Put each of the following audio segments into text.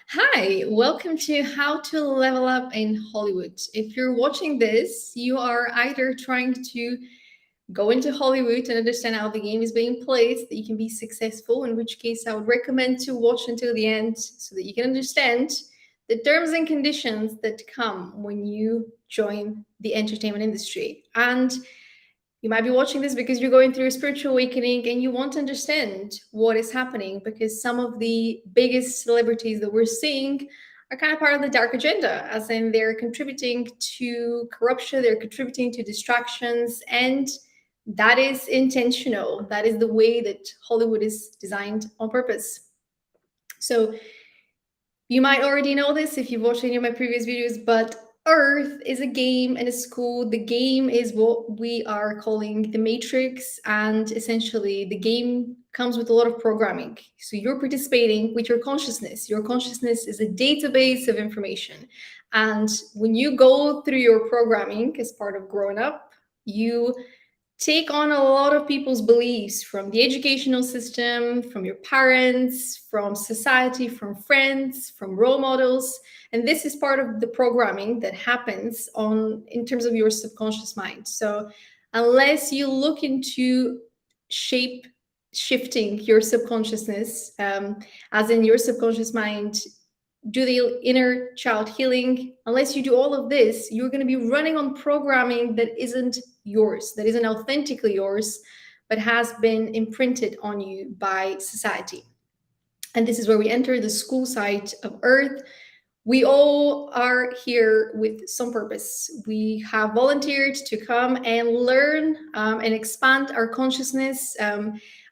Hi, welcome to How to Level Up in Hollywood. If you're watching this, you are either trying to go into Hollywood and understand how the game is being played so that you can be successful, in which case I would recommend to watch until the end so that you can understand the terms and conditions that come when you join the entertainment industry. And you might be watching this because you're going through a spiritual awakening and you want to understand what is happening because some of the biggest celebrities that we're seeing are kind of part of the dark agenda, as in they're contributing to corruption, they're contributing to distractions, and that is intentional. That is the way that Hollywood is designed on purpose. So you might already know this if you've watched any of my previous videos, but Earth is a game and a school. The game is what we are calling the Matrix, and essentially the game comes with a lot of programming. So you're participating with your consciousness. Your consciousness is a database of information. And when you go through your programming as part of growing up, you take on a lot of people's beliefs from the educational system, from your parents, from society, from friends, from role models. And this is part of the programming that happens on in terms of your subconscious mind. So unless you look into shape shifting your subconsciousness, as in your subconscious mind, do the inner child healing, unless you do all of this, you're going to be running on programming that isn't yours, that isn't authentically yours, but has been imprinted on you by society. And this is where we enter the school side of Earth. We all are here with some purpose. We have volunteered to come and learn and expand our consciousness.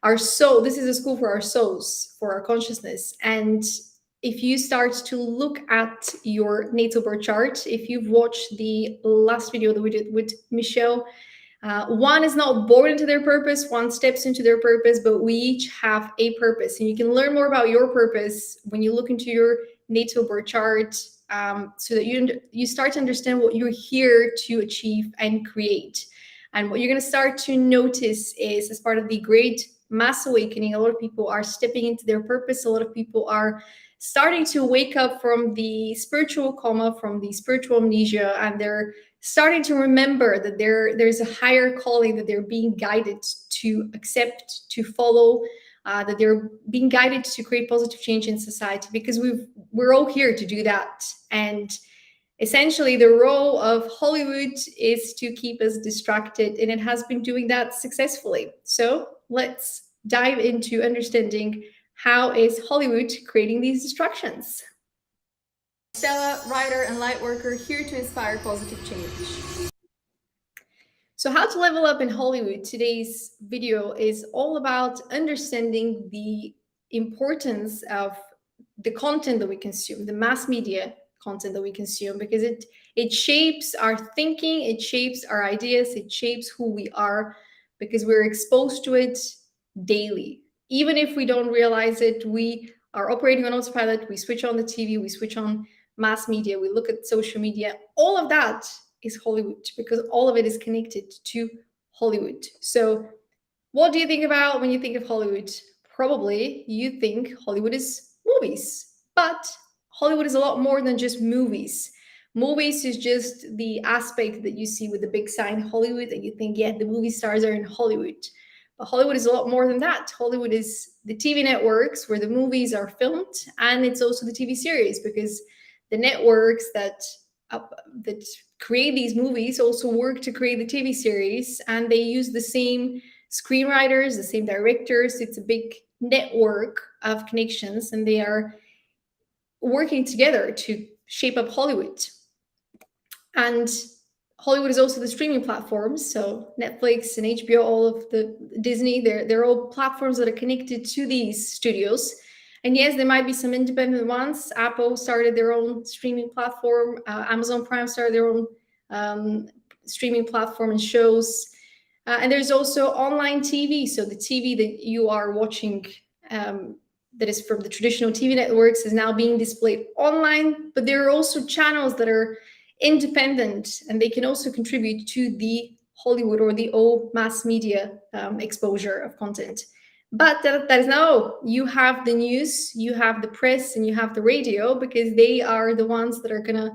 Our soul, this is a school for our souls, for our consciousness. And if you start to look at your natal birth chart, if you've watched the last video that we did with Michelle, one is not born into their purpose, one steps into their purpose, but we each have a purpose. And you can learn more about your purpose when you look into your natal birth chart, so that you start to understand what you're here to achieve and create. And what you're going to start to notice is, as part of the great mass awakening, a lot of people are stepping into their purpose. A lot of people are starting to wake up from the spiritual coma, from the spiritual amnesia, and they're starting to remember that there's a higher calling that they're being guided to accept, to follow, that they're being guided to create positive change in society, because we're all here to do that. And essentially the role of Hollywood is to keep us distracted, and it has been doing that successfully. So let's dive into understanding how is Hollywood creating these distractions. Stella, writer and light worker, here to inspire positive change. So how to level up in Hollywood. Today's video is all about understanding the importance of the content that we consume, the mass media content that we consume, because it shapes our thinking, it shapes our ideas, it shapes who we are, because we're exposed to it daily. Even if we don't realize it, we are operating on autopilot. We switch on the TV, we switch on mass media, we look at social media. All of that is Hollywood, because all of it is connected to Hollywood. So what do you think about when you think of Hollywood? Probably you think Hollywood is movies, but Hollywood is a lot more than just movies. Movies is just the aspect that you see with the big sign Hollywood, and you think, yeah, the movie stars are in Hollywood. But Hollywood is a lot more than that. Hollywood is the TV networks where the movies are filmed, and it's also the TV series, because the networks that create these movies also work to create the TV series, and they use the same screenwriters, the same directors. It's a big network of connections, and they are working together to shape up Hollywood. And Hollywood is also the streaming platforms, so Netflix and HBO, all of the Disney, they're all platforms that are connected to these studios. And yes, there might be some independent ones. Apple started their own streaming platform. Amazon Prime started their own streaming platform and shows. And there's also online TV. So the TV that you are watching, that is from the traditional TV networks, is now being displayed online. But there are also channels that are independent, and they can also contribute to the Hollywood or the old mass media exposure of content. But that is no, you have the news, you have the press, and you have the radio, because they are the ones that are going to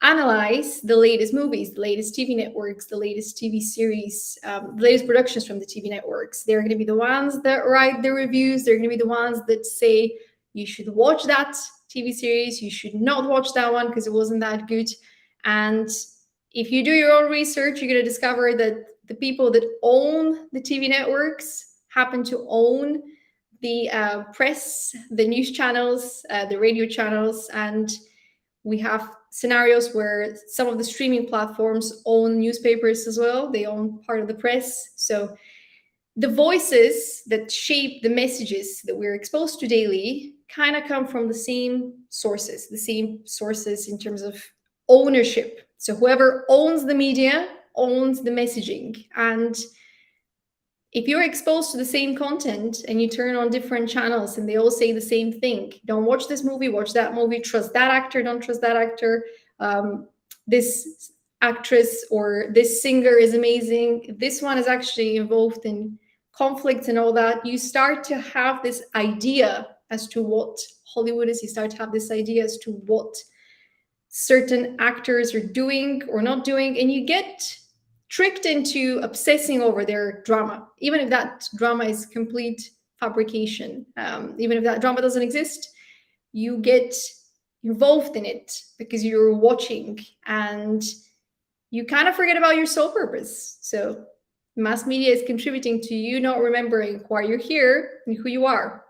analyze the latest movies, the latest TV networks, the latest TV series, the latest productions from the TV networks. They're going to be the ones that write the reviews. They're going to be the ones that say, you should watch that TV series, you should not watch that one because it wasn't that good. And if you do your own research, you're going to discover that the people that own the TV networks happen to own the press, the news channels, the radio channels, and we have scenarios where some of the streaming platforms own newspapers as well. They own part of the press. So the voices that shape the messages that we're exposed to daily kind of come from the same sources in terms of ownership. So whoever owns the media owns the messaging. And if you're exposed to the same content and you turn on different channels and they all say the same thing, don't watch this movie, watch that movie, trust that actor, don't trust that actor, this actress or this singer is amazing, this one is actually involved in conflicts and all that, you start to have this idea as to what Hollywood is. You start to have this idea as to what certain actors are doing or not doing, and you get tricked into obsessing over their drama, even if that drama is complete fabrication, even if that drama doesn't exist. You get involved in it because you're watching, and you kind of forget about your sole purpose. So mass media is contributing to you not remembering why you're here and who you are.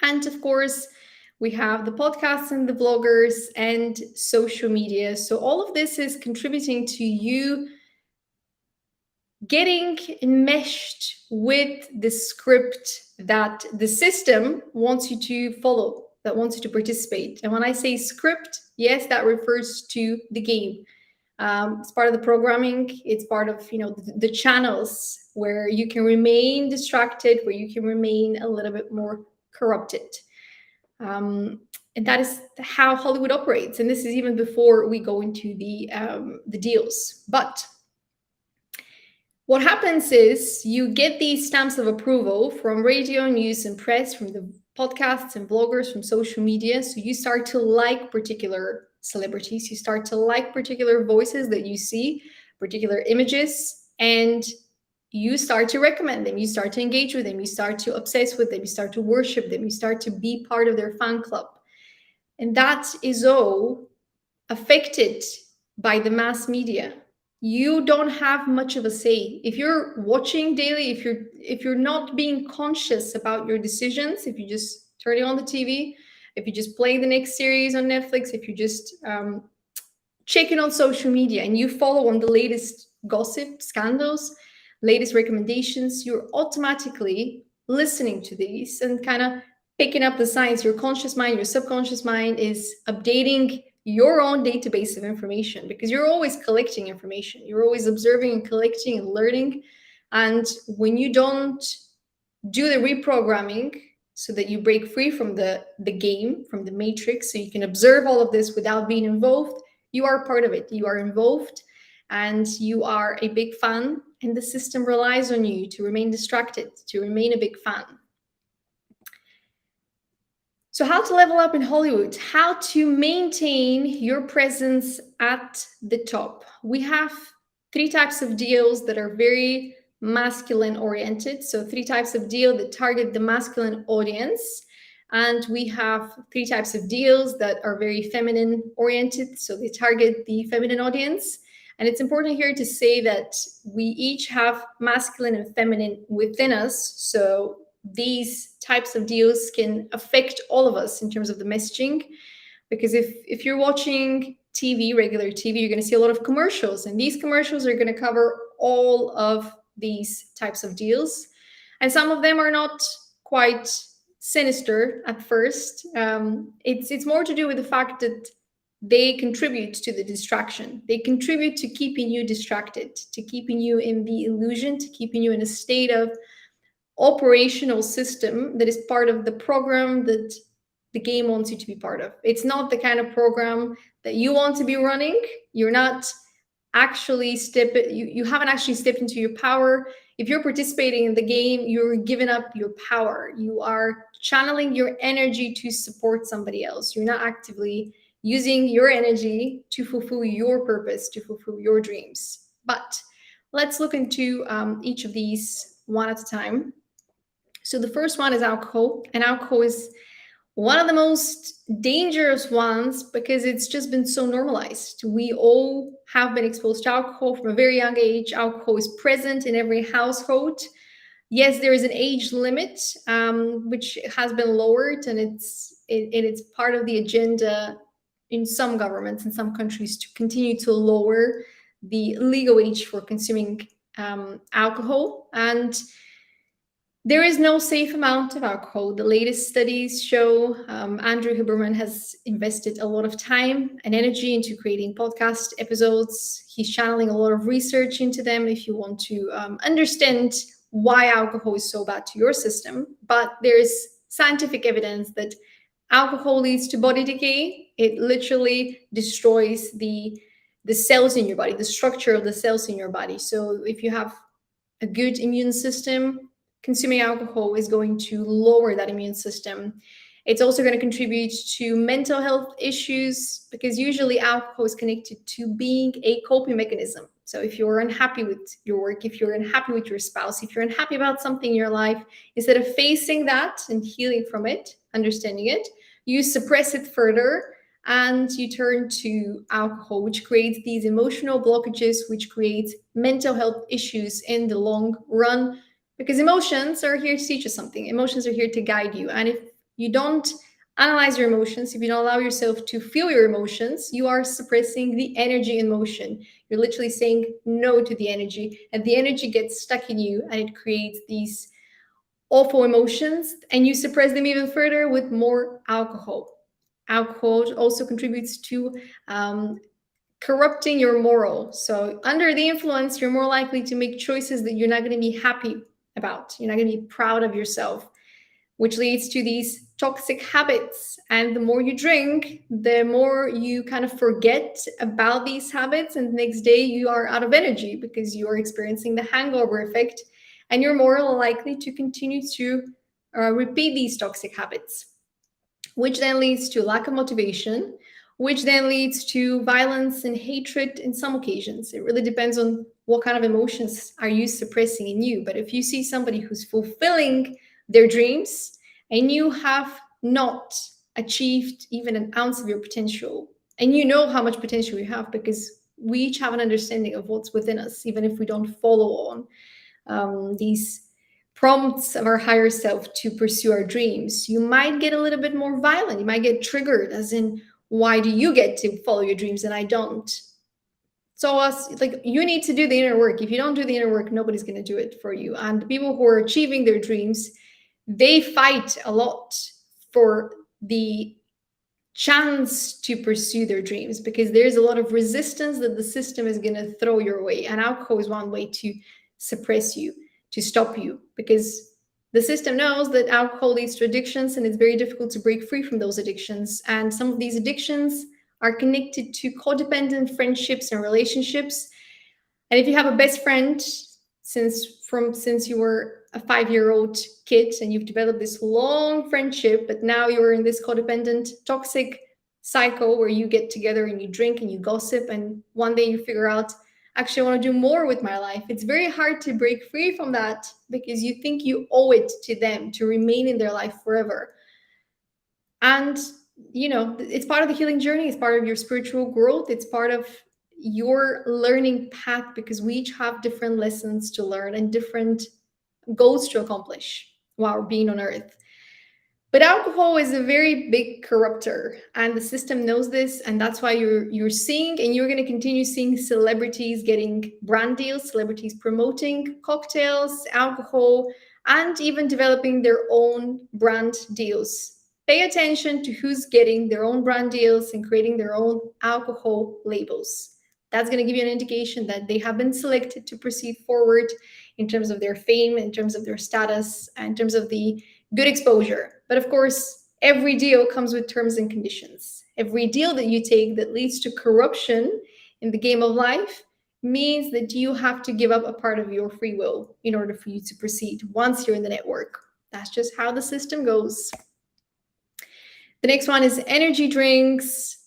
And of course, we have the podcasts and the vloggers and social media. So all of this is contributing to you getting enmeshed with the script that the system wants you to follow, that wants you to participate. And when I say script, yes, that refers to the game. It's part of the programming. It's part of the channels where you can remain distracted, where you can remain a little bit more corrupted. And that is how Hollywood operates. And this is even before we go into the deals. But what happens is you get these stamps of approval from radio, news, and press, from the podcasts and bloggers, from social media. So you start to like particular celebrities. You start to like particular voices that you see, particular images, and you start to recommend them. You start to engage with them. You start to obsess with them. You start to worship them. You start to be part of their fan club. And that is all affected by the mass media. You don't have much of a say. If you're watching daily, if you're not being conscious about your decisions, if you just turn it on the TV, if you just play the next series on Netflix, if you just check in on social media and you follow on the latest gossip, scandals, latest recommendations, you're automatically listening to these and kind of picking up the signs. Your conscious mind, your subconscious mind is updating your own database of information, because you're always collecting information. You're always observing and collecting and learning. And when you don't do the reprogramming so that you break free from the game, from the matrix, so you can observe all of this without being involved, you are part of it. You are involved and you are a big fan, and the system relies on you to remain distracted, to remain a big fan. So how to level up in Hollywood, how to maintain your presence at the top. We have 3 types of deals that are very masculine oriented. So 3 types of deal that target the masculine audience. And we have 3 types of deals that are very feminine oriented. So they target the feminine audience. And it's important here to say that we each have masculine and feminine within us. So these types of deals can affect all of us in terms of the messaging, because if you're watching TV, regular TV, you're going to see a lot of commercials, and these commercials are going to cover all of these types of deals, and some of them are not quite sinister at first. It's more to do with the fact that they contribute to the distraction. They contribute to keeping you distracted, to keeping you in the illusion, to keeping you in a state of operational system that is part of the program that the game wants you to be part of. It's not the kind of program that you want to be running. You're not actually you haven't actually stepped into your power. If you're participating in the game, you're giving up your power. You are channeling your energy to support somebody else. You're not actively using your energy to fulfill your purpose, to fulfill your dreams. But let's look into each of these one at a time. So the first one is alcohol, and alcohol is one of the most dangerous ones because it's just been so normalized. We all have been exposed to alcohol from a very young age. Alcohol is present in every household. Yes, there is an age limit, which has been lowered, and it's part of the agenda in some governments in some countries to continue to lower the legal age for consuming alcohol. And there is no safe amount of alcohol. The latest studies show Andrew Huberman has invested a lot of time and energy into creating podcast episodes. He's channeling a lot of research into them if you want to understand why alcohol is so bad to your system. But there's scientific evidence that alcohol leads to body decay. It literally destroys the cells in your body, the structure of the cells in your body. So if you have a good immune system, consuming alcohol is going to lower that immune system. It's also going to contribute to mental health issues because usually alcohol is connected to being a coping mechanism. So if you're unhappy with your work, if you're unhappy with your spouse, if you're unhappy about something in your life, instead of facing that and healing from it, understanding it, you suppress it further and you turn to alcohol, which creates these emotional blockages, which creates mental health issues in the long run. Because emotions are here to teach us something. Emotions are here to guide you. And if you don't analyze your emotions, if you don't allow yourself to feel your emotions, you are suppressing the energy in motion. You're literally saying no to the energy, and the energy gets stuck in you and it creates these awful emotions, and you suppress them even further with more alcohol. Alcohol also contributes to corrupting your moral. So, under the influence, you're more likely to make choices that you're not going to be happy about. You're not going to be proud of yourself, which leads to these toxic habits. And the more you drink, the more you kind of forget about these habits. And the next day, you are out of energy because you are experiencing the hangover effect. And you're more likely to continue to repeat these toxic habits, which then leads to lack of motivation, which then leads to violence and hatred in some occasions. It really depends on what kind of emotions are you suppressing in you. But if you see somebody who's fulfilling their dreams and you have not achieved even an ounce of your potential, and you know how much potential you have because we each have an understanding of what's within us, even if we don't follow on these prompts of our higher self to pursue our dreams, you might get a little bit more violent. You might get triggered, as in, why do you get to follow your dreams and I don't? So like, you need to do the inner work. If you don't do the inner work, nobody's going to do it for you. And the people who are achieving their dreams, they fight a lot for the chance to pursue their dreams because there's a lot of resistance that the system is going to throw your way. And alcohol is one way to suppress you, to stop you, because the system knows that alcohol leads to addictions and it's very difficult to break free from those addictions. And some of these addictions are connected to codependent friendships and relationships. And if you have a best friend since you were a 5-year-old kid and you've developed this long friendship, but now you're in this codependent, toxic cycle where you get together and you drink and you gossip, and one day you figure out, actually, I want to do more with my life. It's very hard to break free from that because you think you owe it to them to remain in their life forever. And, it's part of the healing journey. It's part of your spiritual growth. It's part of your learning path because we each have different lessons to learn and different goals to accomplish while being on earth. But alcohol is a very big corrupter, and the system knows this, and that's why you're seeing, and you're going to continue seeing celebrities getting brand deals, celebrities promoting cocktails, alcohol, and even developing their own brand deals. Pay attention to who's getting their own brand deals and creating their own alcohol labels. That's going to give you an indication that they have been selected to proceed forward in terms of their fame, in terms of their status, and in terms of the good exposure. But of course, every deal comes with terms and conditions. Every deal that you take that leads to corruption in the game of life means that you have to give up a part of your free will in order for you to proceed once you're in the network. That's just how the system goes. The next one is energy drinks.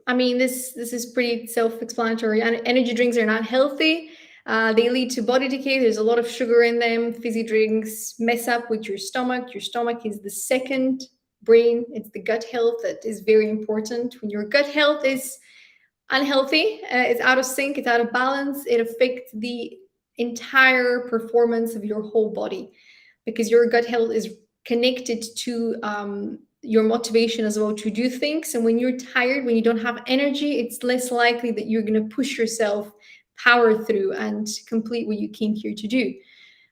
I mean, this is pretty self-explanatory. Energy drinks are not healthy. They lead to body decay. There's a lot of sugar in them. Fizzy drinks mess up with your stomach. Your stomach is the second brain. It's the gut health that is very important. When your gut health is unhealthy, it's out of sync, it's out of balance, it affects the entire performance of your whole body, because your gut health is connected to your motivation as well to do things. And when you're tired, when you don't have energy, it's less likely that you're going to push yourself, power through, and complete what you came here to do.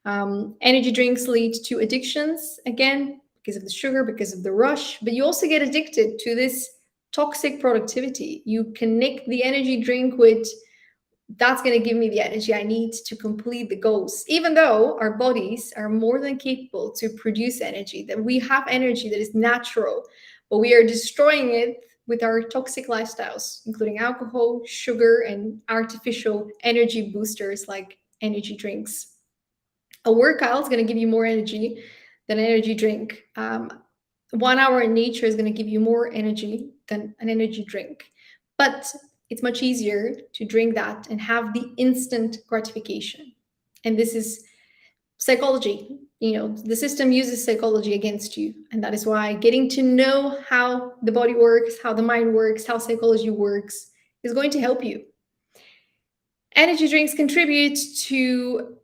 Energy drinks lead to addictions, again, because of the sugar, because of the rush, but you also get addicted to this toxic productivity. You connect the energy drink with, that's going to give me the energy I need to complete the goals, even though our bodies are more than capable to produce energy, that we have energy that is natural, but we are destroying it with our toxic lifestyles, including alcohol, sugar, and artificial energy boosters like energy drinks. A workout is going to give you more energy than an energy drink. 1 hour in nature is going to give you more energy than an energy drink. But it's much easier to drink that and have the instant gratification. And this is psychology. You know, the system uses psychology against you. And that is why getting to know how the body works, how the mind works, how psychology works is going to help you. Energy drinks contribute to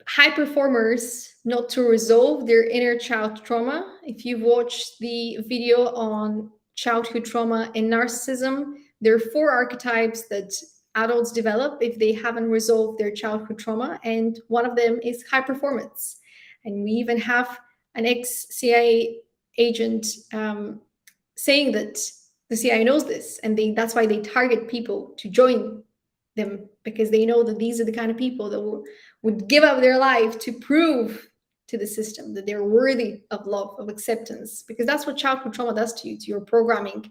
high performers not to resolve their inner child trauma. If you've watched the video on childhood trauma and narcissism, there are 4 archetypes that adults develop if they haven't resolved their childhood trauma, and one of them is high performance. And we even have an ex-CIA agent saying that the CIA knows this, and that's why they target people to join them, because they know that these are the kind of people that would give up their life to prove to the system that they're worthy of love, of acceptance, because that's what childhood trauma does to you, to your programming.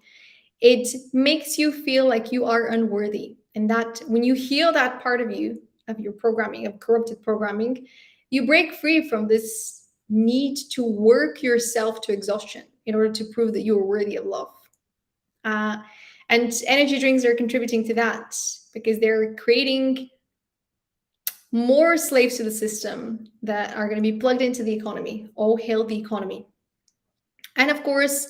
It makes you feel like you are unworthy. And that when you heal that part of you, of your programming, of corrupted programming, you break free from this need to work yourself to exhaustion in order to prove that you are worthy of love. And energy drinks are contributing to that, because they're creating more slaves to the system that are going to be plugged into the economy. All hail the economy. And of course,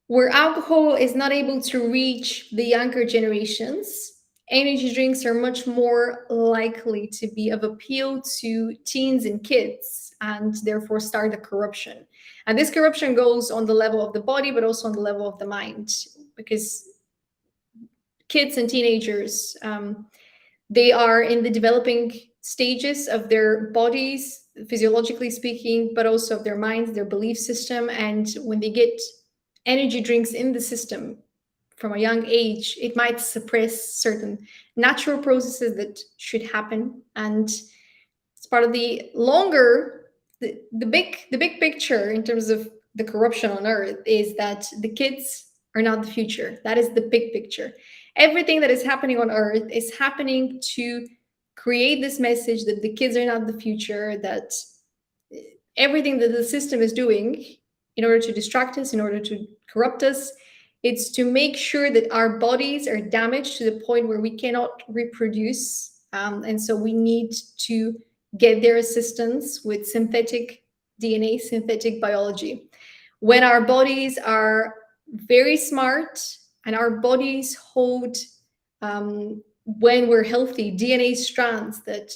where alcohol is not able to reach the younger generations, energy drinks are much more likely to be of appeal to teens and kids, and therefore start the corruption. And this corruption goes on the level of the body, but also on the level of the mind, because kids and teenagers, they are in the developing stages of their bodies, physiologically speaking, but also of their minds, their belief system. And when they get energy drinks in the system from a young age, it might suppress certain natural processes that should happen. And it's part of the longer, the big picture in terms of the corruption on Earth is that the kids are not the future. That is the big picture. Everything that is happening on Earth is happening to create this message that the kids are not the future, that everything that the system is doing in order to distract us, in order to corrupt us, it's to make sure that our bodies are damaged to the point where we cannot reproduce. And so we need to get their assistance with synthetic DNA, synthetic biology. When our bodies are very smart and our bodies hold, when we're healthy, DNA strands that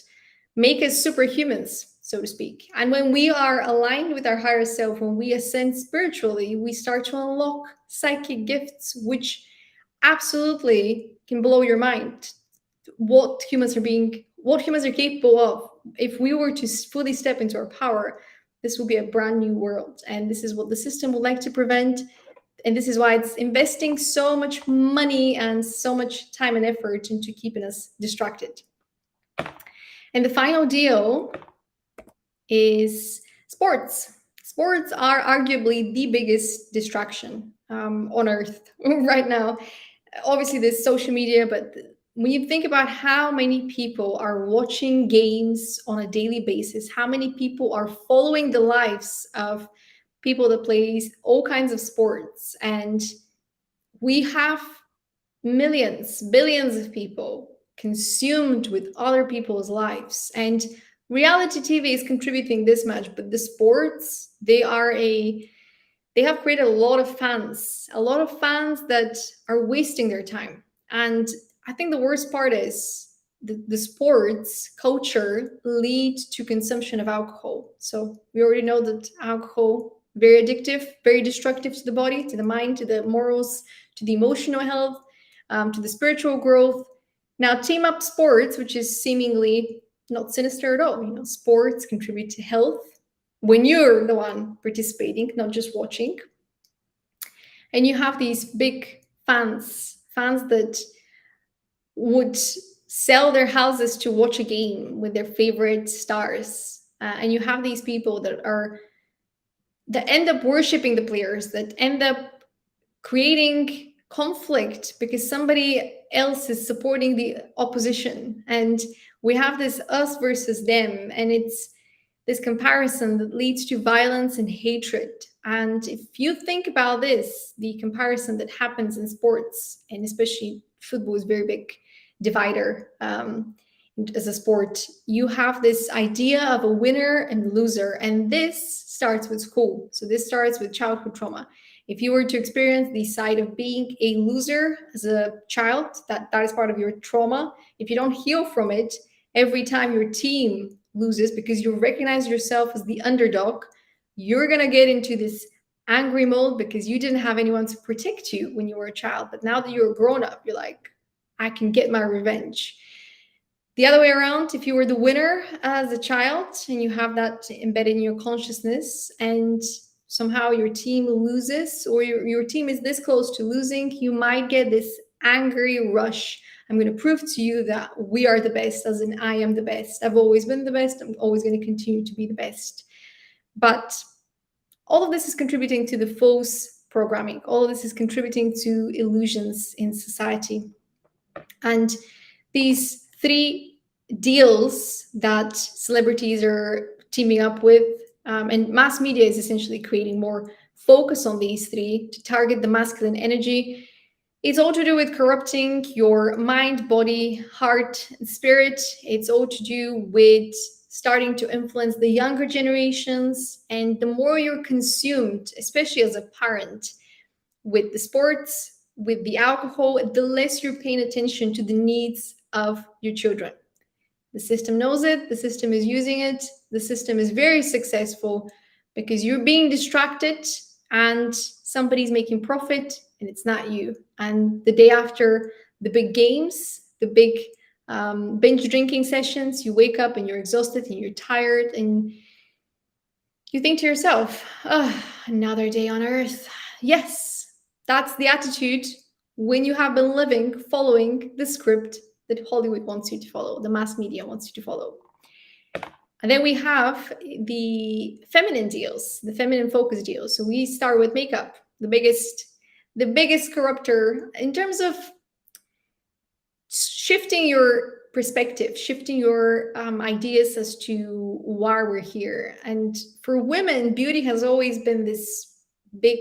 make us superhumans, so to speak. And when we are aligned with our higher self, when we ascend spiritually, we start to unlock psychic gifts, which absolutely can blow your mind. What humans are capable of. If we were to fully step into our power, this will be a brand new world. And this is what the system would like to prevent. And this is why it's investing so much money and so much time and effort into keeping us distracted. And the final deal is sports. Sports are arguably the biggest distraction on Earth right now. Obviously, there's social media, but when you think about how many people are watching games on a daily basis, how many people are following the lives of people that plays all kinds of sports, and we have millions, billions of people consumed with other people's lives. And reality TV is contributing this much, but the sports, they have created a lot of fans that are wasting their time. And I think the worst part is the sports culture lead to consumption of alcohol. So we already know that alcohol very addictive, very destructive to the body, to the mind, to the morals, to the emotional health, to the spiritual growth. Now, team up sports, which is seemingly not sinister at all. You know, sports contribute to health when you're the one participating, not just watching. And you have these big fans that would sell their houses to watch a game with their favorite stars. And you have these people that end up worshiping the players, that end up creating conflict because somebody else is supporting the opposition. And we have this us versus them, and it's this comparison that leads to violence and hatred. And if you think about this, the comparison that happens in sports, and especially football is very big divider as a sport, you have this idea of a winner and loser. And this starts with school. So this starts with childhood trauma. If you were to experience the side of being a loser as a child, that is part of your trauma. If you don't heal from it, every time your team loses because you recognize yourself as the underdog, you're going to get into this angry mode because you didn't have anyone to protect you when you were a child. But now that you're a grown up, you're like, I can get my revenge. The other way around, if you were the winner as a child and you have that embedded in your consciousness, and somehow your team loses, or your team is this close to losing, you might get this angry rush. I'm going to prove to you that we are the best, as in I am the best. I've always been the best. I'm always going to continue to be the best. But all of this is contributing to the false programming. All of this is contributing to illusions in society. And these three deals that celebrities are teaming up with, and mass media is essentially creating more focus on these three to target the masculine energy. It's all to do with corrupting your mind, body, heart, and spirit. It's all to do with starting to influence the younger generations. And the more you're consumed, especially as a parent, with the sports, with the alcohol, the less you're paying attention to the needs of your children. The system knows it, the system is using it, the system is very successful because you're being distracted and somebody's making profit and it's not you. And the day after the big games, the big binge drinking sessions, you wake up and you're exhausted and you're tired and you think to yourself, oh, another day on earth. Yes, that's the attitude when you have been living following the script that Hollywood wants you to follow, the mass media wants you to follow. And then we have the feminine deals, the feminine focus deals. So we start with makeup, the biggest corrupter in terms of shifting your perspective, shifting your ideas as to why we're here. And for women, beauty has always been this big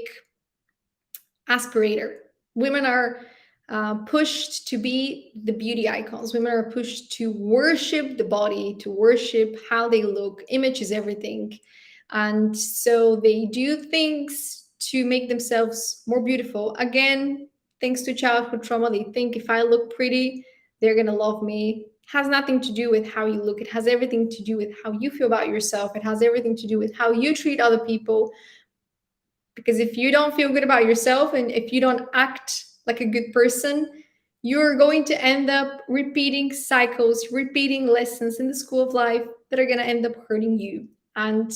aspirator. Women are pushed to be the beauty icons. Women are pushed to worship the body, to worship how they look. Image is everything. And so they do things to make themselves more beautiful. Again, thanks to childhood trauma, they think if I look pretty, they're going to love me. It has nothing to do with how you look. It has everything to do with how you feel about yourself. It has everything to do with how you treat other people. Because if you don't feel good about yourself and if you don't act like a good person, you're going to end up repeating cycles, repeating lessons in the school of life that are going to end up hurting you. And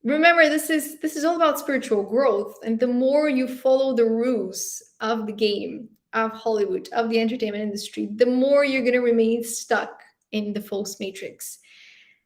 remember, this is all about spiritual growth. And the more you follow the rules of the game, of Hollywood, of the entertainment industry, the more you're going to remain stuck in the false matrix.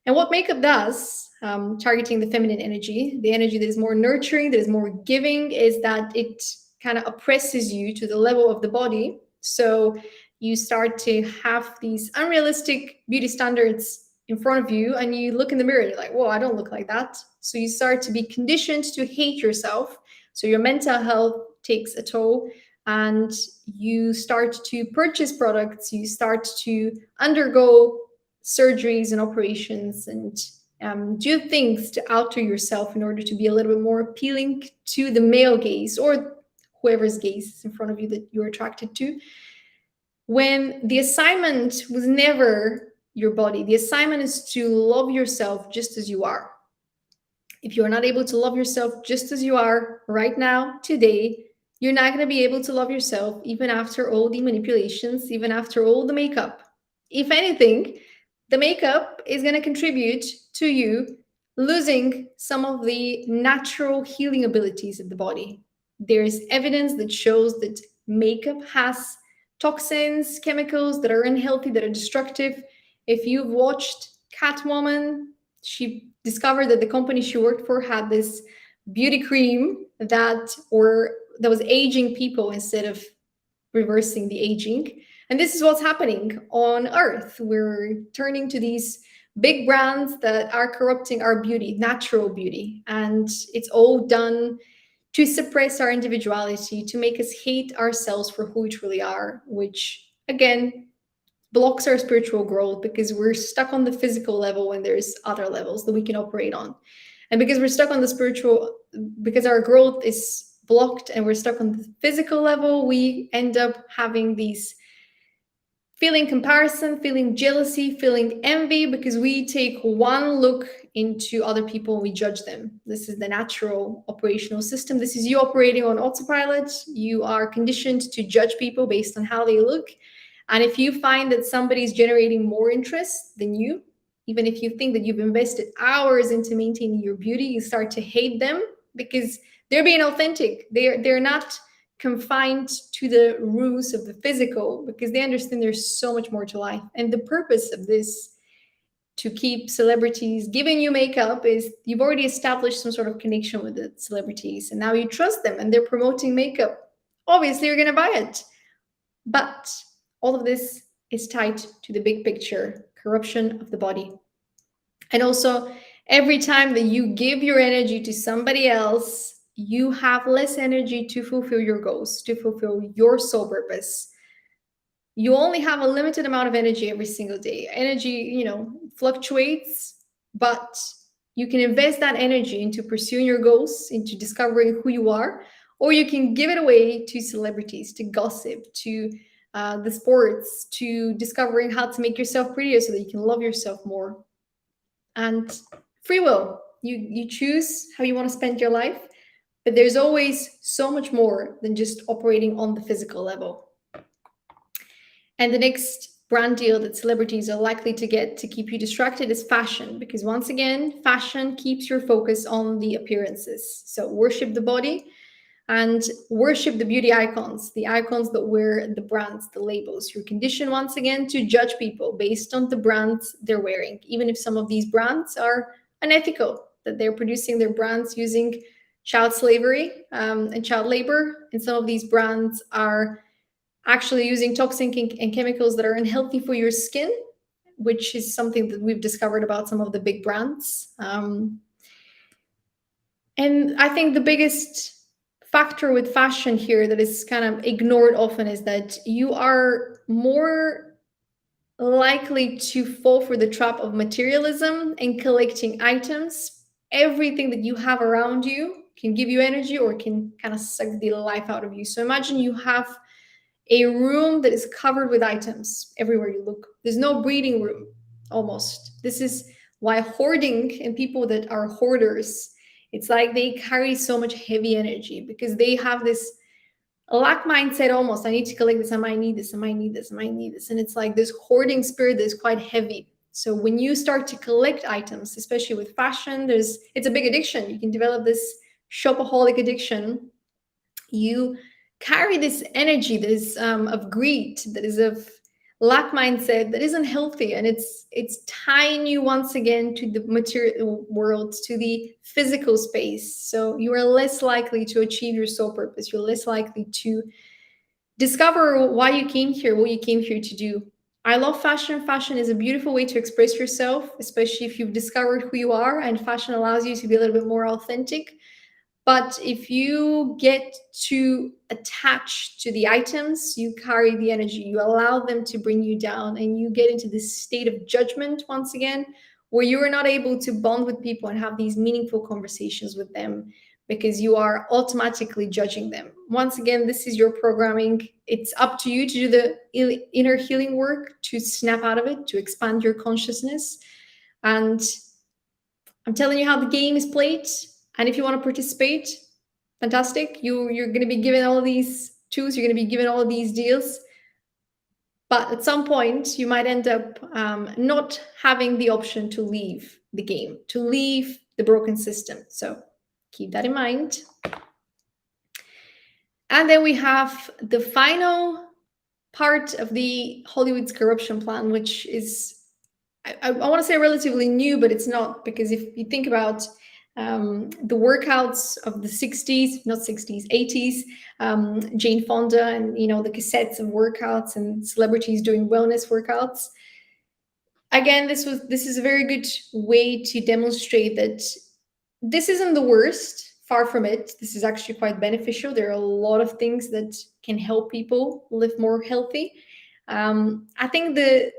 And what makeup does, targeting the feminine energy, the energy that is more nurturing, that is more giving, is that it kind of oppresses you to the level of the body. So You start to have these unrealistic beauty standards in front of you, and you look in the mirror and you're like, whoa, I don't look like that. So you start to be conditioned to hate yourself. So your mental health takes a toll, and you start to purchase products, you start to undergo surgeries and operations, and do things to alter yourself in order to be a little bit more appealing to the male gaze or whoever's gaze is in front of you that you're attracted to, when the assignment was never your body. The assignment is to love yourself just as you are. If you're not able to love yourself just as you are right now, today, you're not going to be able to love yourself even after all the manipulations, even after all the makeup. If anything, the makeup is going to contribute to you losing some of the natural healing abilities of the body. There's evidence that shows that makeup has toxins, chemicals that are unhealthy, that are destructive. If you've watched Catwoman, she discovered that the company she worked for had this beauty cream that was aging people instead of reversing the aging. And this is what's happening on Earth. We're turning to these big brands that are corrupting our beauty, natural beauty. And it's all done to suppress our individuality, to make us hate ourselves for who we truly are, which again blocks our spiritual growth because we're stuck on the physical level when there's other levels that we can operate on. And because we're stuck on the spiritual, because our growth is blocked and we're stuck on the physical level, we end up having these feeling comparison, feeling jealousy, feeling envy, because we take one look into other people and we judge them. This is the natural operational system. This is you operating on autopilot. You are conditioned to judge people based on how they look. And if you find that somebody's generating more interest than you, even if you think that you've invested hours into maintaining your beauty, you start to hate them because they're being authentic. They're not confined to the rules of the physical, because they understand there's so much more to life. And the purpose of this, to keep celebrities giving you makeup, is you've already established some sort of connection with the celebrities, and now you trust them and they're promoting makeup. Obviously, you're going to buy it. But all of this is tied to the big picture, corruption of the body. And also, every time that you give your energy to somebody else, you have less energy to fulfill your goals, to fulfill your soul purpose. You only have a limited amount of energy every single day. Energy, fluctuates, but you can invest that energy into pursuing your goals, into discovering who you are, or you can give it away to celebrities, to gossip, to the sports, to discovering how to make yourself prettier so that you can love yourself more. And free will. You choose how you want to spend your life, but there's always so much more than just operating on the physical level. And the next brand deal that celebrities are likely to get to keep you distracted is fashion, because once again, fashion keeps your focus on the appearances. So worship the body and worship the beauty icons, the icons that wear the brands, the labels. You're conditioned once again to judge people based on the brands they're wearing, even if some of these brands are unethical, that they're producing their brands using child slavery and child labor. And some of these brands are actually using toxic and chemicals that are unhealthy for your skin, which is something that we've discovered about some of the big brands. And I think the biggest factor with fashion here that is kind of ignored often is that you are more likely to fall for the trap of materialism and collecting items. Everything that you have around you can give you energy or can kind of suck the life out of you. So imagine you have a room that is covered with items everywhere you look. There's no breathing room, almost. This is why hoarding and people that are hoarders, it's like they carry so much heavy energy because they have this lack mindset almost. I need to collect this, I might need this, I might need this, I might need this. And it's like this hoarding spirit that is quite heavy. So when you start to collect items, especially with fashion, it's a big addiction. You can develop this shopaholic addiction. You carry this energy that is of greed, that is of lack mindset, that isn't healthy, and it's tying you once again to the material world, to the physical space. So you are less likely to achieve your soul purpose. You're less likely to Discover why you came here, what you came here to do. I love fashion. Fashion is a beautiful way to express yourself, especially if you've discovered who you are, and fashion allows you to be a little bit more authentic. But if you get too attached to the items, you carry the energy, you allow them to bring you down, and you get into this state of judgment once again, where you are not able to bond with people and have these meaningful conversations with them because you are automatically judging them. Once again, this is your programming. It's up to you to do the inner healing work, to snap out of it, to expand your consciousness. And I'm telling you how the game is played. And if you want to participate, fantastic. You're going to be given all of these tools. You're going to be given all of these deals. But at some point, you might end up not having the option to leave the game, to leave the broken system. So keep that in mind. And then we have the final part of the Hollywood's corruption plan, which is, I want to say relatively new, but it's not, because if you think about the workouts of the 60s, not 60s, 80s, Jane Fonda, and the cassettes of workouts and celebrities doing wellness workouts. Again, this is a very good way to demonstrate that this isn't the worst. Far from it. This is actually quite beneficial. There are a lot of things that can help people live more healthy. I think the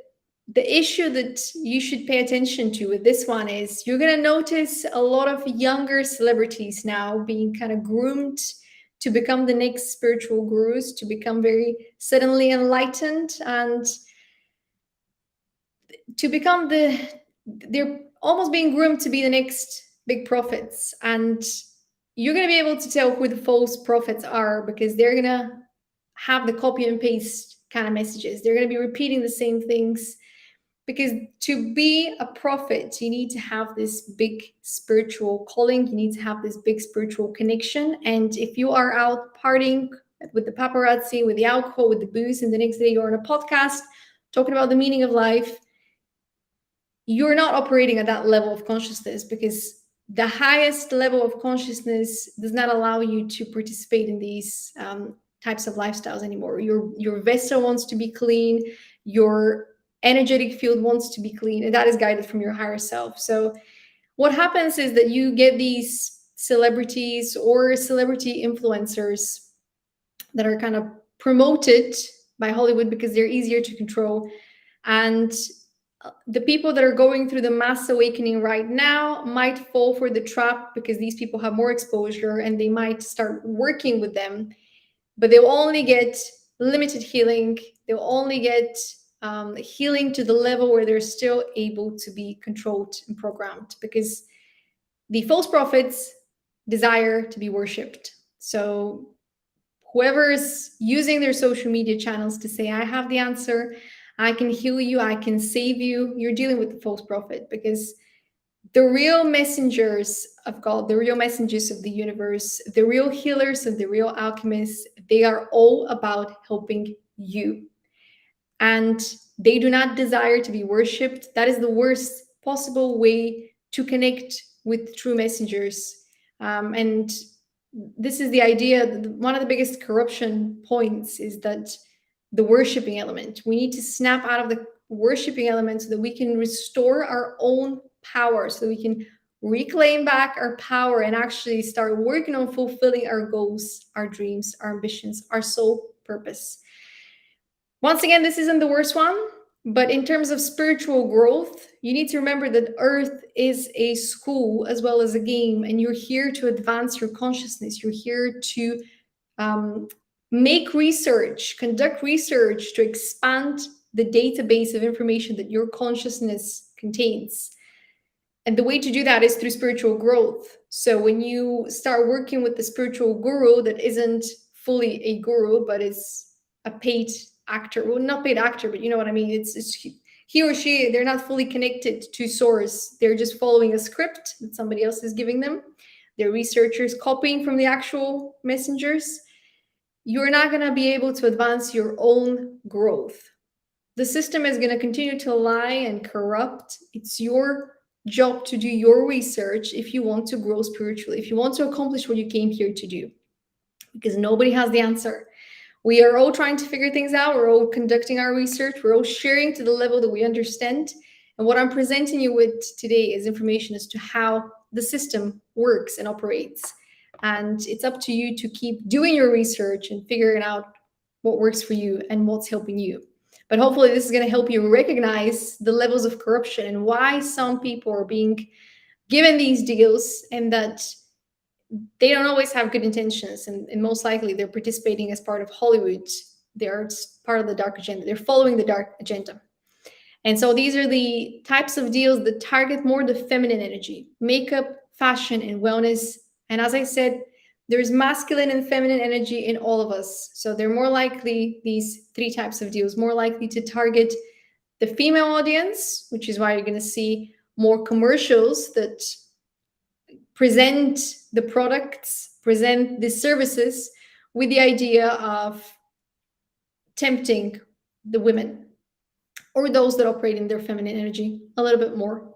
issue that you should pay attention to with this one is you're going to notice a lot of younger celebrities now being kind of groomed to become the next spiritual gurus, to become very suddenly enlightened, and to become they're almost being groomed to be the next big prophets. And you're going to be able to tell who the false prophets are, because they're going to have the copy and paste kind of messages. They're going to be repeating the same things, because to be a prophet, you need to have this big spiritual calling. You need to have this big spiritual connection. And if you are out partying with the paparazzi, with the alcohol, with the booze, and the next day you're on a podcast talking about the meaning of life, you're not operating at that level of consciousness, because the highest level of consciousness does not allow you to participate in these types of lifestyles anymore. Your vessel wants to be clean, your energetic field wants to be clean, and that is guided from your higher self. So what happens is that you get these celebrities or celebrity influencers that are kind of promoted by Hollywood because they're easier to control. And the people that are going through the mass awakening right now might fall for the trap, because these people have more exposure and they might start working with them, but they'll only get limited healing. They'll only get healing to the level where they're still able to be controlled and programmed, because the false prophets desire to be worshipped. So whoever is using their social media channels to say, I have the answer, I can heal you, I can save you, you're dealing with the false prophet, because the real messengers of God, the real messengers of the universe, the real healers and the real alchemists, they are all about helping you. And they do not desire to be worshipped. That is the worst possible way to connect with true messengers. And this is the idea. One of the biggest corruption points is that the worshiping element. We need to snap out of the worshiping element so that we can restore our own power, so that we can reclaim back our power and actually start working on fulfilling our goals, our dreams, our ambitions, our soul purpose. Once again, this isn't the worst one, but in terms of spiritual growth, you need to remember that Earth is a school as well as a game, and you're here to advance your consciousness. You're here to make research, conduct research to expand the database of information that your consciousness contains. And the way to do that is through spiritual growth. So when you start working with the spiritual guru that isn't fully a guru, but is a paid actor, well, not paid actor, but you know what I mean? It's he or she, they're not fully connected to source. They're just following a script that somebody else is giving them. They're researchers copying from the actual messengers. You're not going to be able to advance your own growth. The system is going to continue to lie and corrupt. It's your job to do your research if you want to grow spiritually, if you want to accomplish what you came here to do, because nobody has the answer. We are all trying to figure things out. We're all conducting our research. We're all sharing to the level that we understand. And what I'm presenting you with today is information as to how the system works and operates. And it's up to you to keep doing your research and figuring out what works for you and what's helping you. But hopefully, this is going to help you recognize the levels of corruption and why some people are being given these deals, and that they don't always have good intentions, and most likely they're participating as part of Hollywood. They're part of the dark agenda. They're following the dark agenda. And so these are the types of deals that target more the feminine energy, makeup, fashion, and wellness. And as I said, there's masculine and feminine energy in all of us. So they're more likely, these three types of deals, more likely to target the female audience, which is why you're going to see more commercials that present the products, present the services with the idea of tempting the women or those that operate in their feminine energy a little bit more,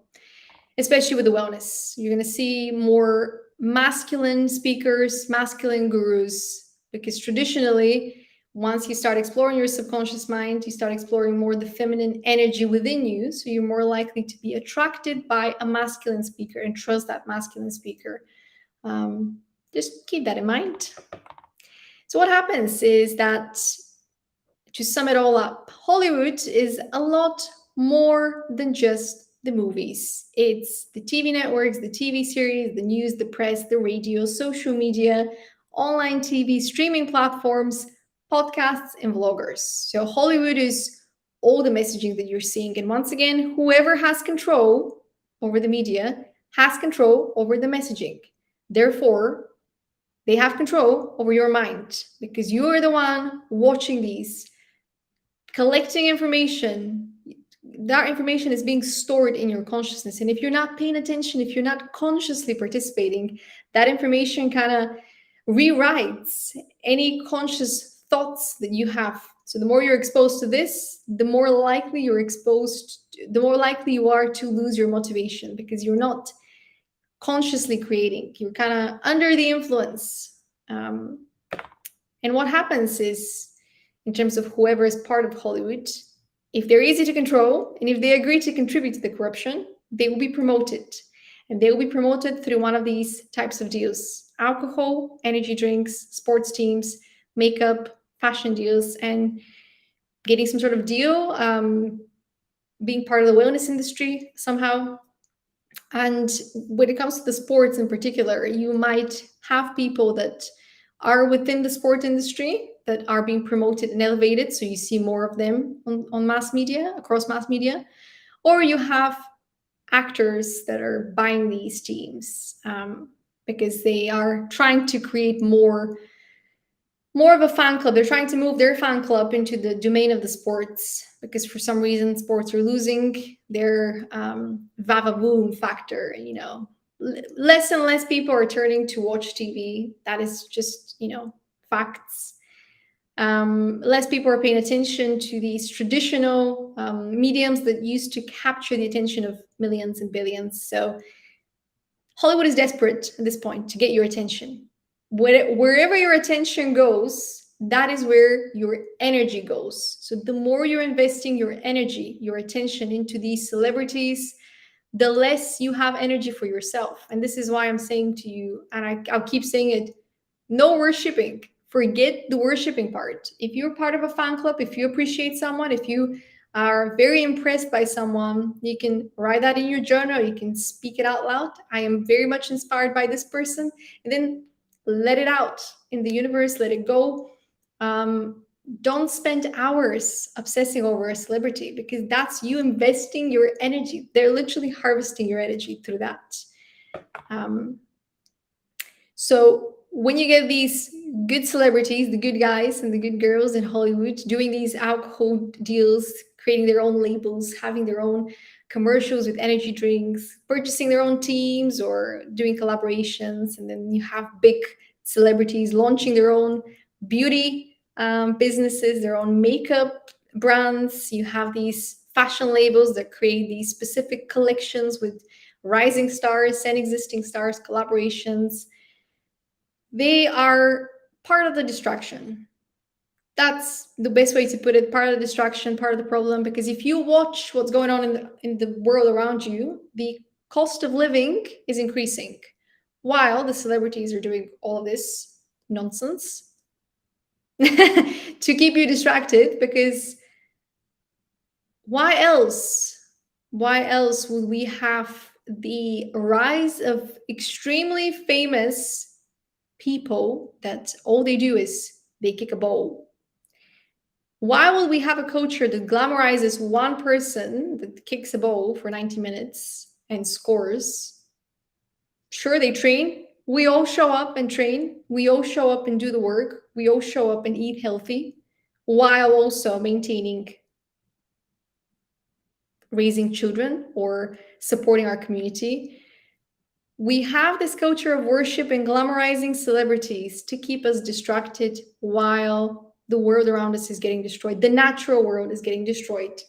especially with the wellness. You're going to see more masculine speakers, masculine gurus, because traditionally, once you start exploring your subconscious mind, you start exploring more the feminine energy within you. So you're more likely to be attracted by a masculine speaker and trust that masculine speaker. Just keep that in mind. So what happens is that, to sum it all up, Hollywood is a lot more than just the movies. It's the TV networks, the TV series, the news, the press, the radio, social media, online TV, streaming platforms, podcasts, and vloggers. So Hollywood is all the messaging that you're seeing. And once again, whoever has control over the media has control over the messaging. Therefore, they have control over your mind, because you are the one watching these, collecting information. That information is being stored in your consciousness. And if you're not paying attention, if you're not consciously participating, that information kind of rewrites any conscious thoughts that you have. So the more you're exposed to this, the more likely the more likely you are to lose your motivation, because you're not consciously creating. You're kind of under the influence. And what happens is, in terms of whoever is part of Hollywood, if they're easy to control and if they agree to contribute to the corruption, they will be promoted. And they will be promoted through one of these types of deals: alcohol, energy drinks, sports teams, makeup, fashion deals, and getting some sort of deal, being part of the wellness industry somehow. And when it comes to the sports in particular, you might have people that are within the sport industry that are being promoted and elevated. So you see more of them on mass media, across mass media. Or you have actors that are buying these teams, because they are trying to create more of a fan club. They're trying to move their fan club into the domain of the sports, because for some reason sports are losing their vavavoom factor. Less and less people are turning to watch TV. That is just facts. Less people are paying attention to these traditional mediums that used to capture the attention of millions and billions. So Hollywood is desperate at this point to get your attention. Wherever your attention goes, that is where your energy goes. So the more you're investing your energy, your attention into these celebrities, the less you have energy for yourself. And this is why I'm saying to you, and I'll keep saying it, no worshipping. Forget the worshipping part. If you're part of a fan club, if you appreciate someone, if you are very impressed by someone, you can write that in your journal. You can speak it out loud. I am very much inspired by this person. And then let it out in the universe, let it go. Don't spend hours obsessing over a celebrity, because that's you investing your energy. They're literally harvesting your energy through that. So when you get these good celebrities, the good guys and the good girls in Hollywood doing these alcohol deals, creating their own labels, having their own commercials with energy drinks, purchasing their own teams or doing collaborations, and then you have big celebrities launching their own beauty businesses, their own makeup brands. You have these fashion labels that create these specific collections with rising stars and existing stars, collaborations. They are part of the distraction. That's the best way to put it. Part of the distraction, part of the problem. Because if you watch what's going on in the world around you, the cost of living is increasing while the celebrities are doing all of this nonsense to keep you distracted. Because why else? Why else would we have the rise of extremely famous people that all they do is they kick a ball? Why will we have a culture that glamorizes one person that kicks a ball for 90 minutes and scores? Sure, they train. We all show up and train. We all show up and do the work. We all show up and eat healthy while also maintaining raising children or supporting our community. We have this culture of worship and glamorizing celebrities to keep us distracted while the world around us is getting destroyed. The natural world is getting destroyed.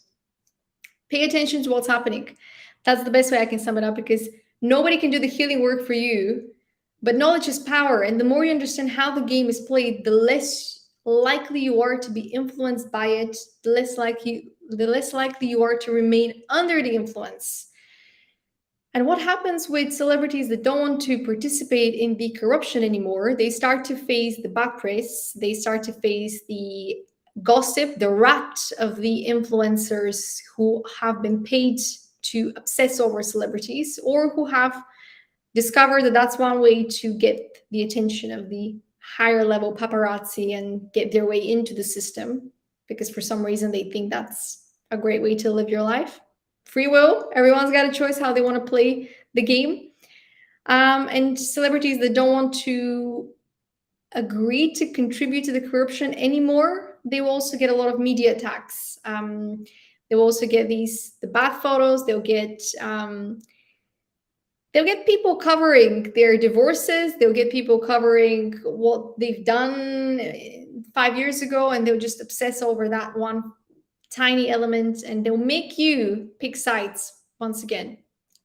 Pay attention to what's happening. That's the best way I can sum it up, because nobody can do the healing work for you, but knowledge is power. And the more you understand how the game is played, the less likely you are to be influenced by it, the less likely you are to remain under the influence. And what happens with celebrities that don't want to participate in the corruption anymore? They start to face the bad press, they start to face the gossip, the rat of the influencers who have been paid to obsess over celebrities, or who have discovered that that's one way to get the attention of the higher level paparazzi and get their way into the system, because for some reason they think that's a great way to live your life. Free will, everyone's got a choice how they want to play the game. And celebrities that don't want to agree to contribute to the corruption anymore, they will also get a lot of media attacks. They will also get the bad photos. They'll get people covering their divorces. They'll get people covering what they've done 5 years ago, and they'll just obsess over that one tiny element, and they'll make you pick sides once again.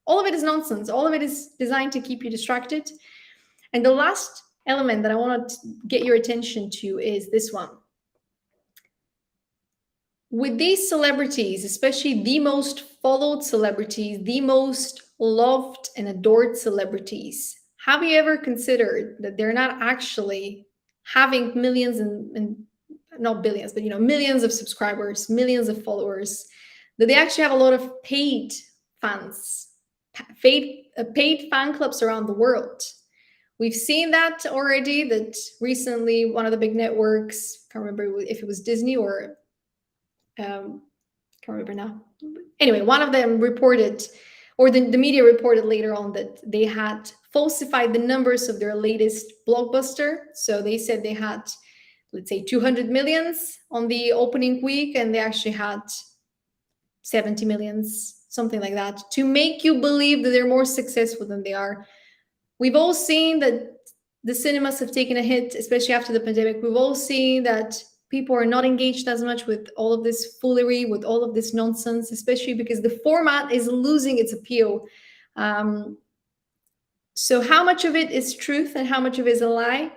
All of it is nonsense. All of it is designed to keep you distracted. And the last element that I want to get your attention to is this one. With these celebrities, especially the most followed celebrities, the most loved and adored celebrities, have you ever considered that they're not actually having millions and not billions, but millions of subscribers, millions of followers, that they actually have a lot of paid fans, paid fan clubs around the world? We've seen that already, that recently one of the big networks, can't remember if it was Disney or can't remember now. Anyway, one of them reported, or the media reported later on, that they had falsified the numbers of their latest blockbuster. So they said they had, let's say, 200 millions on the opening week, and they actually had 70 millions, something like that, to make you believe that they're more successful than they are. We've all seen that the cinemas have taken a hit, especially after the pandemic. We've all seen that people are not engaged as much with all of this foolery, with all of this nonsense, especially because the format is losing its appeal. So how much of it is truth and how much of it is a lie?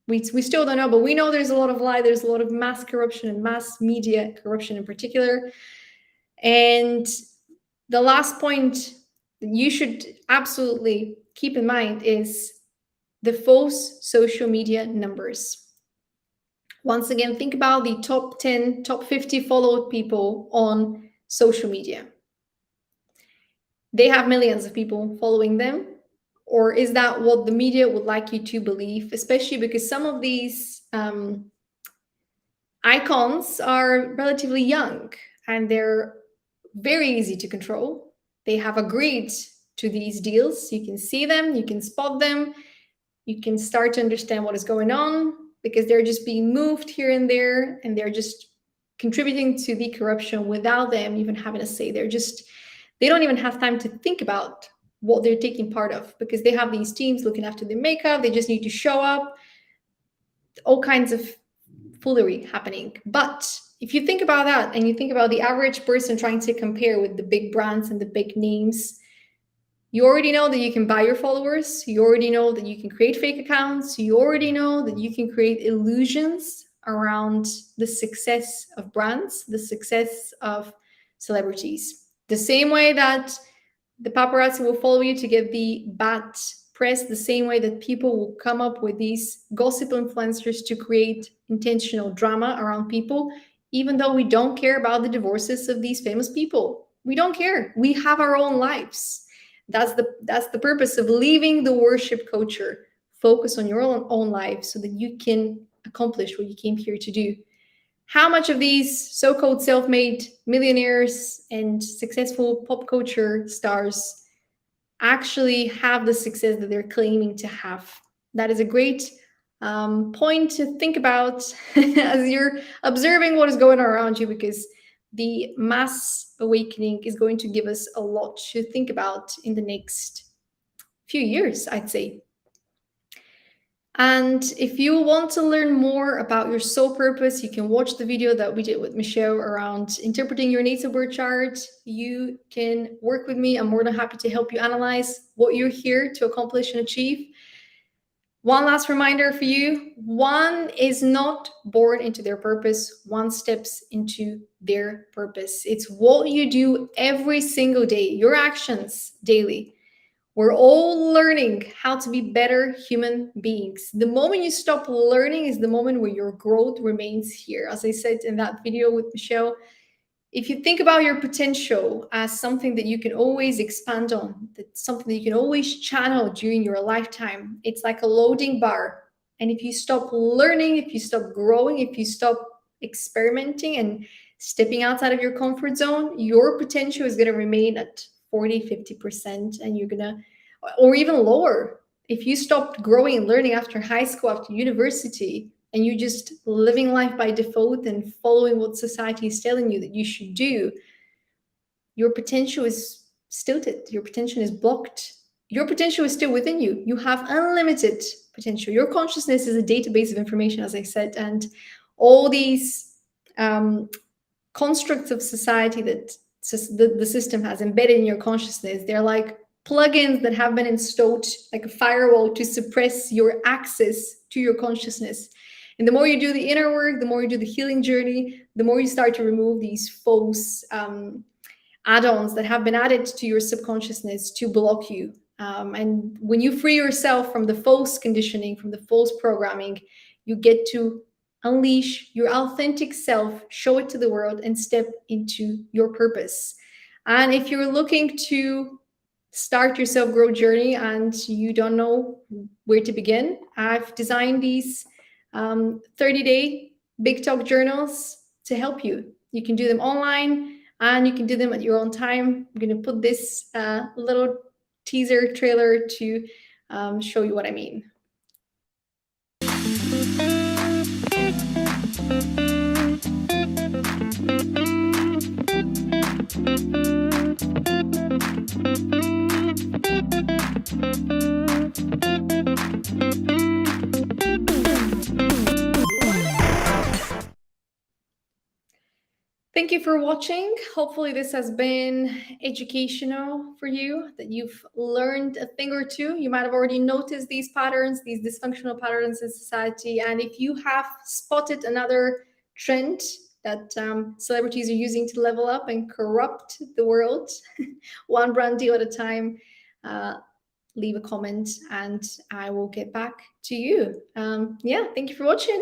We still don't know, but we know there's a lot of lie. There's a lot of mass corruption and mass media corruption in particular. And the last point that you should absolutely keep in mind is the false social media numbers. Once again, think about the top 10, top 50 followed people on social media. They have millions of people following them. Or is that what the media would like you to believe? Especially because some of these icons are relatively young and they're very easy to control. They have agreed to these deals. You can see them, you can spot them, you can start to understand what is going on, because they're just being moved here and there, and they're just contributing to the corruption without them even having a say. They don't even have time to think about what they're taking part of, because they have these teams looking after their makeup. They just need to show up. All kinds of foolery happening. But if you think about that, and you think about the average person trying to compare with the big brands and the big names, you already know that you can buy your followers. You already know that you can create fake accounts. You already know that you can create illusions around the success of brands, the success of celebrities. The same way that the paparazzi will follow you to get the bad press, the same way that people will come up with these gossip influencers to create intentional drama around people, even though we don't care about the divorces of these famous people. We don't care. We have our own lives. That's the purpose of leaving the worship culture. Focus on your own life so that you can accomplish what you came here to do. How much of these so-called self-made millionaires and successful pop culture stars actually have the success that they're claiming to have? That is a great point to think about as you're observing what is going on around you, because the mass awakening is going to give us a lot to think about in the next few years, I'd say. And if you want to learn more about your soul purpose, you can watch the video that we did with Michelle around interpreting your natal birth chart. You can work with me. I'm more than happy to help you analyze what you're here to accomplish and achieve. One last reminder for you: one is not born into their purpose, one steps into their purpose. It's what you do every single day, your actions daily. We're all learning how to be better human beings. The moment you stop learning is the moment where your growth remains here. As I said in that video with Michelle, if you think about your potential as something that you can always expand on, that's something that you can always channel during your lifetime, it's like a loading bar. And if you stop learning, if you stop growing, if you stop experimenting and stepping outside of your comfort zone, your potential is going to remain at 40, 50%, and you're going to, or even lower. If you stopped growing and learning after high school, after university, and you're just living life by default and following what society is telling you that you should do, your potential is stilted. Your potential is blocked. Your potential is still within you. You have unlimited potential. Your consciousness is a database of information, as I said, and all these constructs of society that the system has embedded in your consciousness, they're like plugins that have been installed like a firewall to suppress your access to your consciousness. And the more you do the inner work, the more you do the healing journey, the more you start to remove these false add-ons that have been added to your subconsciousness to block you. And when you free yourself from the false conditioning, from the false programming, you get to unleash your authentic self, show it to the world, and step into your purpose. And if you're looking to start your self-growth journey and you don't know where to begin, I've designed these 30-day Big Talk journals to help you. You can do them online and you can do them at your own time. I'm going to put this little teaser trailer to show you what I mean. Thank you for watching. Hopefully this has been educational for you, that you've learned a thing or two. You might have already noticed these patterns, these dysfunctional patterns in society. And if you have spotted another trend that celebrities are using to level up and corrupt the world, one brand deal at a time, leave a comment and I will get back to you. Yeah, thank you for watching.